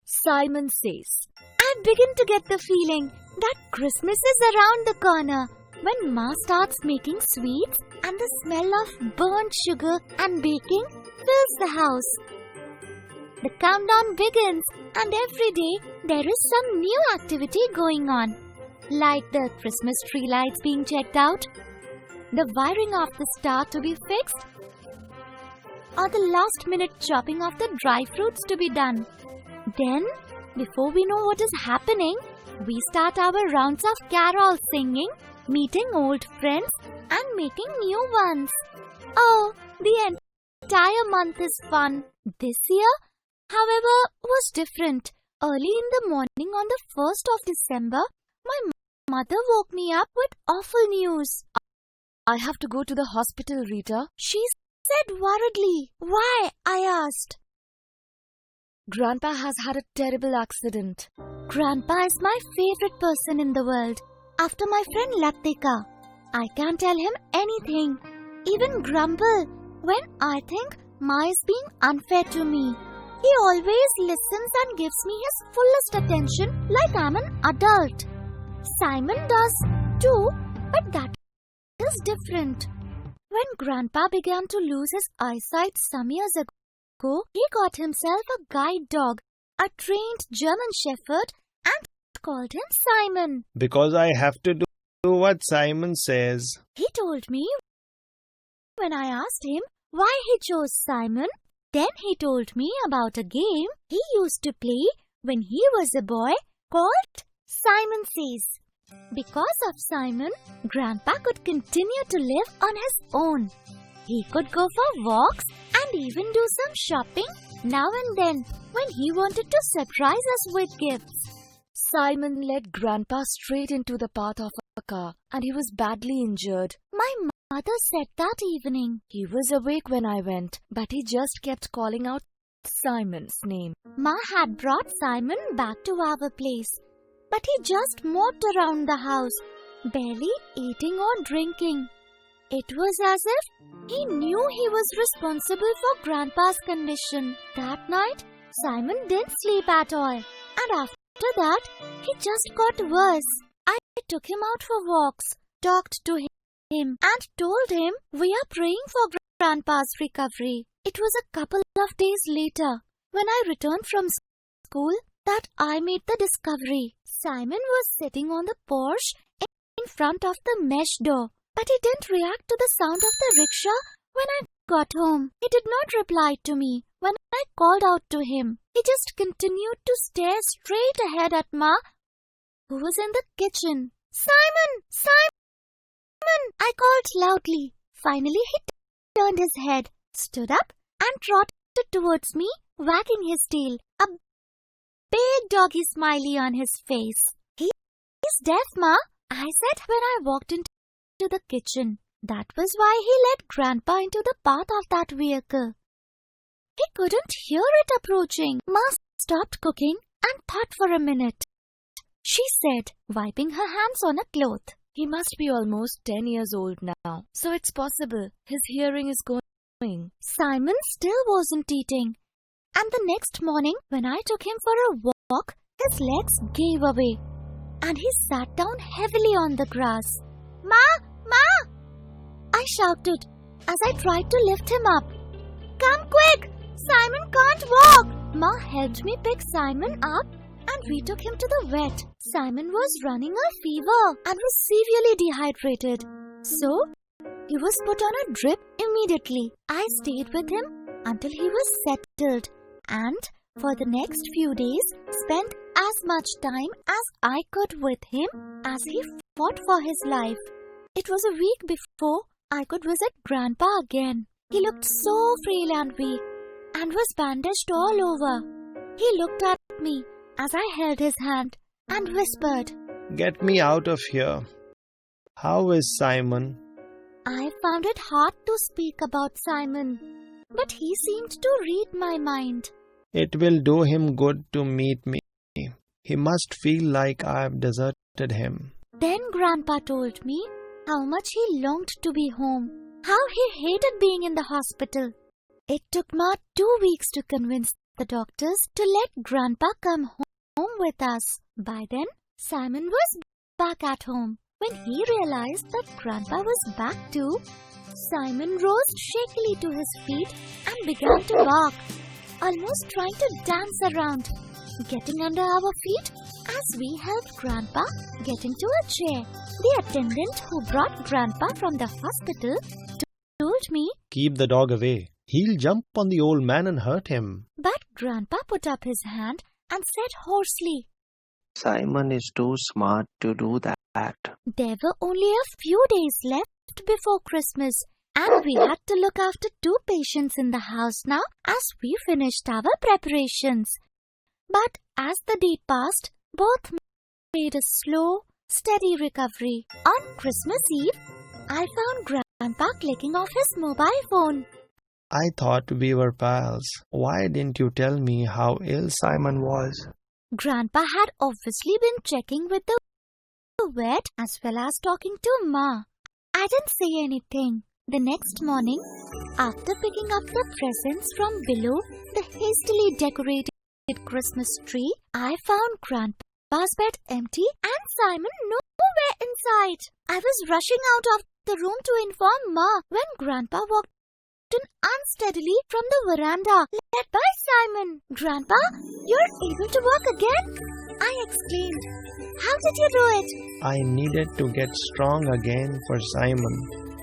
Simon says, I begin to get the feeling that Christmas is around the corner when Ma starts making sweets and the smell of burnt sugar and baking fills the house. The countdown begins and every day there is some new activity going on, like the Christmas tree lights being checked out, the wiring of the star to be fixed, or the last minute chopping of the dry fruits to be done. Then, before we know what is happening, we start our rounds of carol singing, meeting old friends and making new ones. Oh, the entire month is fun. This year, however, was different. Early in the morning on the 1st of December, my mother woke me up with awful news. I have to go to the hospital, Rita, she said worriedly. Why? I asked. Grandpa has had a terrible accident. Grandpa is my favorite person in the world. After my friend Latika, I can't tell him anything, even grumble when I think Ma is being unfair to me. He always listens and gives me his fullest attention like I'm an adult. Simon does too, but that is different. When Grandpa began to lose his eyesight some years ago, he got himself a guide dog, a trained German Shepherd, and called him Simon. Because I have to do what Simon says. He told me when I asked him why he chose Simon. Then he told me about a game he used to play when he was a boy called Simon Says. Because of Simon, Grandpa could continue to live on his own. He could go for walks and even do some shopping now and then when he wanted to surprise us with gifts. Simon led Grandpa straight into the path of a car and he was badly injured. My mother said that evening. He was awake when I went, but he just kept calling out Simon's name. Ma had brought Simon back to our place, but he just moped around the house, barely eating or drinking. It was as if he knew he was responsible for Grandpa's condition. That night, Simon didn't sleep at all, and after that, he just got worse. I took him out for walks, talked to him, and told him we are praying for Grandpa's recovery. It was a couple of days later, when I returned from school, that I made the discovery. Simon was sitting on the porch in front of the mesh door, but he didn't react to the sound of the rickshaw when I got home. He did not reply to me when I called out to him. He just continued to stare straight ahead at Ma, who was in the kitchen. Simon! Simon! I called loudly. Finally, he turned his head, stood up, and trotted towards me, wagging his tail, a big doggy smiley on his face. He's deaf, Ma, I said when I walked into the kitchen. That was why he led Grandpa into the path of that vehicle. He couldn't hear it approaching. Ma stopped cooking and thought for a minute. She said, wiping her hands on a cloth. He must be almost 10 years old now, so it's possible his hearing is going. Simon still wasn't eating. And the next morning, when I took him for a walk, his legs gave away, and he sat down heavily on the grass. Ma! Ma! I shouted as I tried to lift him up. Come quick! Simon can't walk! Ma helped me pick Simon up and we took him to the vet. Simon was running a fever and was severely dehydrated. So, he was put on a drip immediately. I stayed with him until he was settled and for the next few days spent as much time as I could with him as he fought for his life. It was a week before I could visit Grandpa again. He looked so frail and weak and was bandaged all over. He looked at me as I held his hand and whispered, Get me out of here. How is Simon? I found it hard to speak about Simon, but he seemed to read my mind. It will do him good to meet me. He must feel like I have deserted him. Then Grandpa told me how much he longed to be home, how he hated being in the hospital. It took Ma 2 weeks to convince the doctors to let Grandpa come home with us. By then, Simon was back at home. When he realized that Grandpa was back too, Simon rose shakily to his feet and began to bark, almost trying to dance around, getting under our feet as we helped Grandpa get into a chair. The attendant who brought Grandpa from the hospital told me, Keep the dog away. He'll jump on the old man and hurt him. But Grandpa put up his hand and said hoarsely, Simon is too smart to do that. There were only a few days left before Christmas, and we had to look after 2 patients in the house now as we finished our preparations. But as the day passed, both made a slow, steady recovery. On Christmas Eve, I found Grandpa clicking off his mobile phone. I thought we were pals. Why didn't you tell me how ill Simon was? Grandpa had obviously been checking with the vet as well as talking to Ma. I didn't say anything. The next morning, after picking up the presents from below the hastily decorated Christmas tree, I found Grandpa's bed empty and Simon nowhere inside. I was rushing out of the room to inform Ma when Grandpa walked in unsteadily from the veranda, led by Simon. Grandpa, you're able to walk again? I exclaimed. How did you do it? I needed to get strong again for Simon.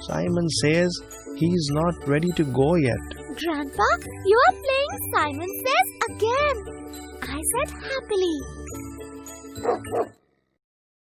Simon says he's not ready to go yet. Grandpa, you are playing Simon Says again. I said happily.